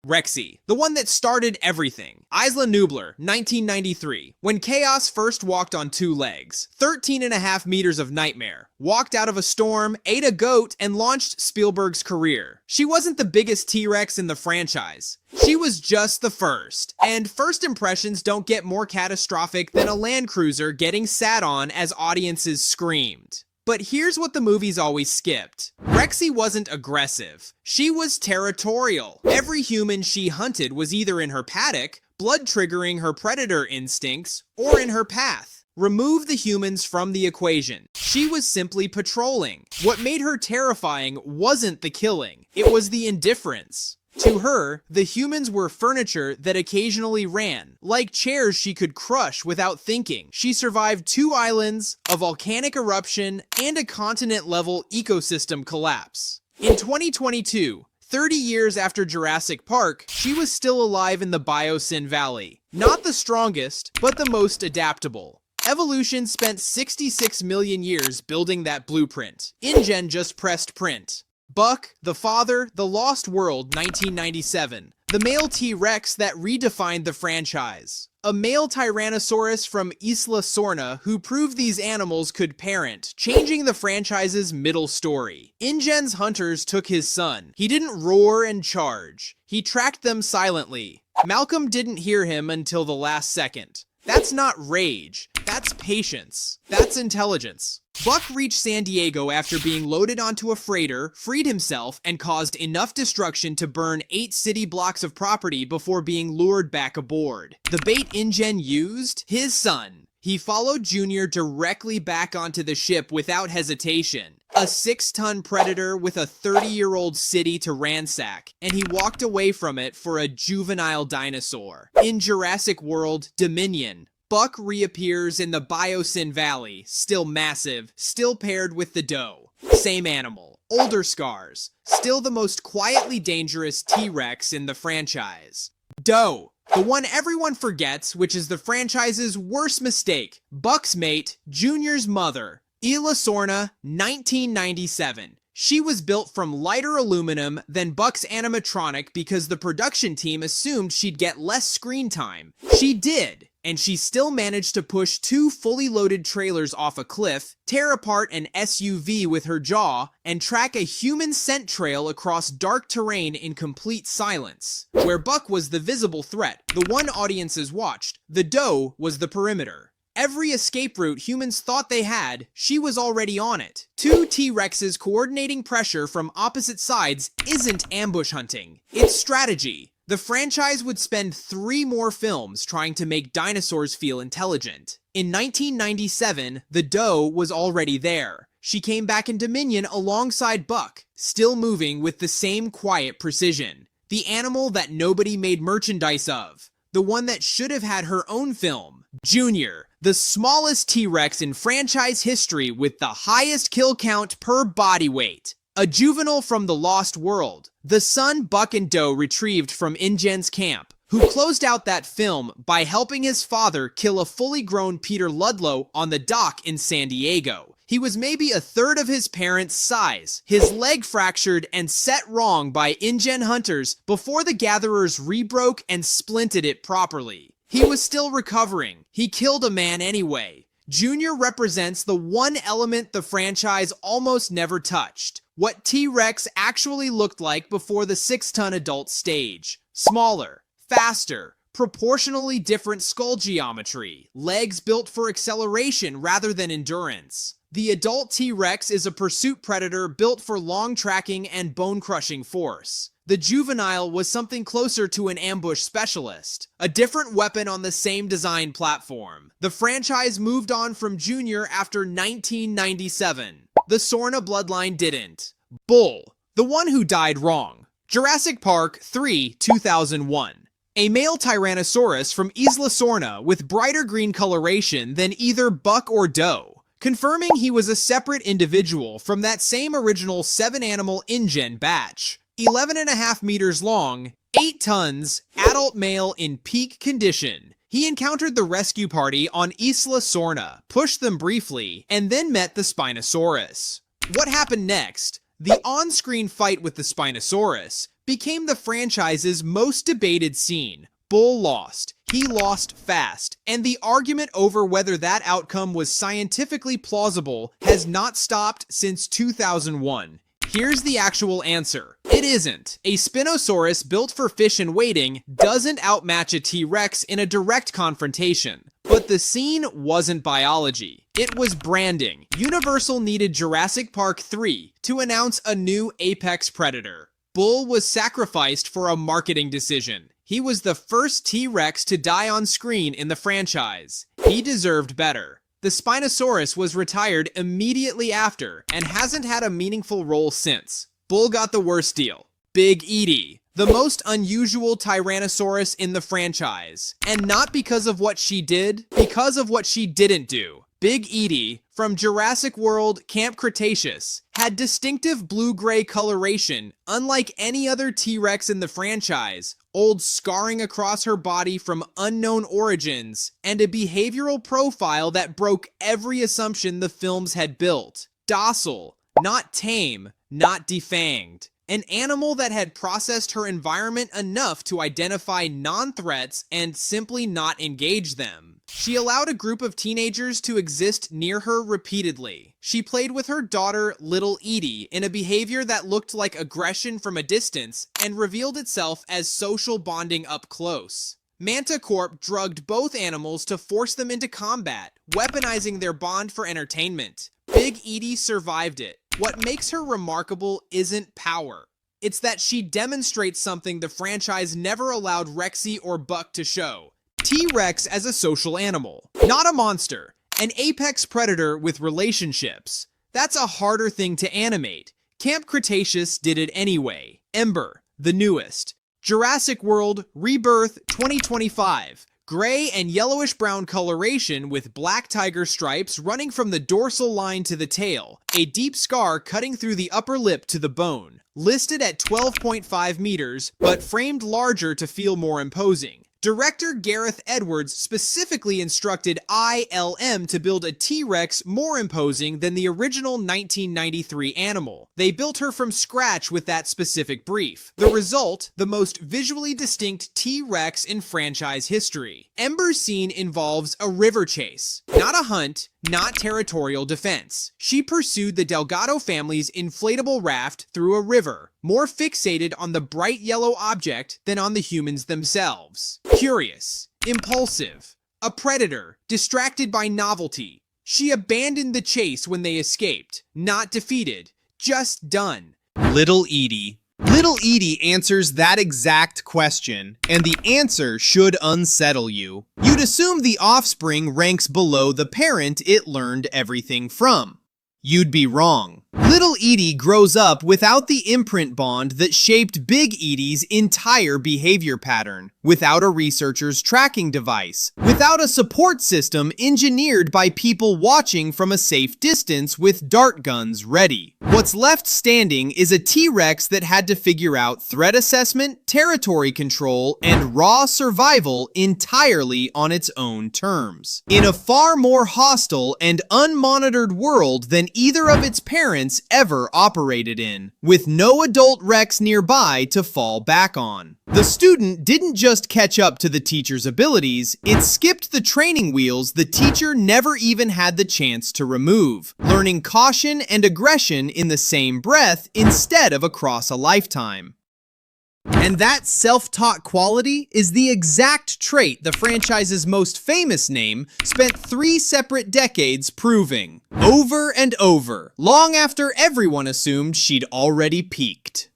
Rexy, the one that started everything. Isla Nublar, 1993. When Chaos first walked on two legs, 13.5 meters of nightmare, walked out of a storm, ate a goat, and launched Spielberg's career. She wasn't the biggest T-Rex in the franchise. She was just the first. And first impressions don't get more catastrophic than a Land Cruiser getting sat on as audiences screamed. But here's what the movies always skipped. Rexy wasn't aggressive. She was territorial. Every human she hunted was either in her paddock, blood triggering her predator instincts, or in her path. Remove the humans from the equation. She was simply patrolling. What made her terrifying wasn't the killing, it was the indifference. To her, the humans were furniture that occasionally ran, like chairs she could crush without thinking. She survived 2 islands, a volcanic eruption, and a continent-level ecosystem collapse. In 2022, 30 years after Jurassic Park, she was still alive in the Biosyn Valley. Not the strongest, but the most adaptable. Evolution spent 66 million years building that blueprint. InGen just pressed print. Buck, The Father, The Lost World, 1997. The male T-Rex that redefined the franchise. A male Tyrannosaurus from Isla Sorna who proved these animals could parent, changing the franchise's middle story. InGen's hunters took his son. He didn't roar and charge. He tracked them silently. Malcolm didn't hear him until the last second. That's not rage. That's patience. That's intelligence. Buck reached San Diego after being loaded onto a freighter, freed himself, and caused enough destruction to burn 8 city blocks of property before being lured back aboard. The bait InGen used? His son. He followed Junior directly back onto the ship without hesitation. A 6-ton predator with a 30-year-old city to ransack, and he walked away from it for a juvenile dinosaur. In Jurassic World Dominion, Buck reappears in the Biosyn Valley, still massive, still paired with the doe. Same animal, older scars, still the most quietly dangerous T-Rex in the franchise. Doe, the one everyone forgets, which is the franchise's worst mistake. Buck's mate, Junior's mother. Isla Sorna, 1997. She was built from lighter aluminum than Buck's animatronic because the production team assumed she'd get less screen time. She did, and she still managed to push 2 fully loaded trailers off a cliff, tear apart an SUV with her jaw, and track a human scent trail across dark terrain in complete silence. Where Buck was the visible threat, the one audiences watched, the doe was the perimeter. Every escape route humans thought they had, she was already on it. 2 T-Rexes coordinating pressure from opposite sides isn't ambush hunting, it's strategy. The franchise would spend 3 more films trying to make dinosaurs feel intelligent. In 1997, the doe was already there. She came back in Dominion alongside Buck, still moving with the same quiet precision. The animal that nobody made merchandise of. The one that should have had her own film. Junior, the smallest T-Rex in franchise history with the highest kill count per body weight. A juvenile from the Lost World, the son Buck and Doe retrieved from InGen's camp, who closed out that film by helping his father kill a fully grown Peter Ludlow on the dock in San Diego. He was maybe a third of his parents' size, his leg fractured and set wrong by InGen hunters before the gatherers rebroke and splinted it properly. He was still recovering. He killed a man anyway. Junior represents the one element the franchise almost never touched. What T-Rex actually looked like before the 6-ton adult stage. Smaller, faster, proportionally different skull geometry, legs built for acceleration rather than endurance. The adult T-Rex is a pursuit predator built for long tracking and bone-crushing force. The juvenile was something closer to an ambush specialist, a different weapon on the same design platform. The franchise moved on from Junior after 1997. The Sorna bloodline didn't. Bull, the one who died wrong. Jurassic Park III, 2001. A male Tyrannosaurus from Isla Sorna with brighter green coloration than either Buck or Doe, confirming he was a separate individual from that same original 7-animal InGen batch. 11.5 meters long, 8 tons, adult male in peak condition. He encountered the rescue party on Isla Sorna, pushed them briefly, and then met the Spinosaurus. What happened next? The on-screen fight with the Spinosaurus, became the franchise's most debated scene. Bull lost. He lost fast, and the argument over whether that outcome was scientifically plausible has not stopped since 2001. Here's the actual answer. It isn't. A Spinosaurus built for fish and wading doesn't outmatch a T-Rex in a direct confrontation. But the scene wasn't biology. It was branding. Universal needed Jurassic Park III to announce a new apex predator. Bull was sacrificed for a marketing decision. He was the first T-Rex to die on screen in the franchise. He deserved better. The Spinosaurus was retired immediately after and hasn't had a meaningful role since. Bull got the worst deal. Big Eatie, the most unusual Tyrannosaurus in the franchise. And not because of what she did, because of what she didn't do. Big Eatie, from Jurassic World Camp Cretaceous, had distinctive blue-gray coloration, unlike any other T-Rex in the franchise, old scarring across her body from unknown origins, and a behavioral profile that broke every assumption the films had built. Docile, not tame, not defanged. An animal that had processed her environment enough to identify non-threats and simply not engage them. She allowed a group of teenagers to exist near her repeatedly. She played with her daughter, little Eatie, in a behavior that looked like aggression from a distance and revealed itself as social bonding up close. Manticorp drugged both animals to force them into combat, weaponizing their bond for entertainment. Big Eatie survived it. What makes her remarkable isn't power. It's that she demonstrates something the franchise never allowed Rexy or Buck to show. T-Rex as a social animal, not a monster. An apex predator with relationships. That's a harder thing to animate. Camp Cretaceous did it anyway. Ember, the newest. Jurassic World Rebirth 2025. Gray and yellowish-brown coloration with black tiger stripes running from the dorsal line to the tail, a deep scar cutting through the upper lip to the bone. Listed at 12.5 meters, but framed larger to feel more imposing. Director Gareth Edwards specifically instructed ILM to build a T-Rex more imposing than the original 1993 animal. They built her from scratch with that specific brief. The result, the most visually distinct T-Rex in franchise history. Ember's scene involves a river chase, not a hunt, not territorial defense. She pursued the Delgado family's inflatable raft through a river, more fixated on the bright yellow object than on the humans themselves. Curious, impulsive, a predator, distracted by novelty. She abandoned the chase when they escaped, not defeated, just done. Little Eatie. Little Eatie answers that exact question, and the answer should unsettle you. You'd assume the offspring ranks below the parent it learned everything from. You'd be wrong. Little Eatie grows up without the imprint bond that shaped Big Eatie's entire behavior pattern, without a researcher's tracking device, without a support system engineered by people watching from a safe distance with dart guns ready. What's left standing is a T-Rex that had to figure out threat assessment, territory control, and raw survival entirely on its own terms. In a far more hostile and unmonitored world than either of its parents ever operated in, with no adult Rex nearby to fall back on. The student didn't just catch up to the teacher's abilities, it skipped the training wheels the teacher never even had the chance to remove, learning caution and aggression in the same breath instead of across a lifetime. And that self-taught quality is the exact trait the franchise's most famous name spent 3 separate decades proving, over and over, long after everyone assumed she'd already peaked.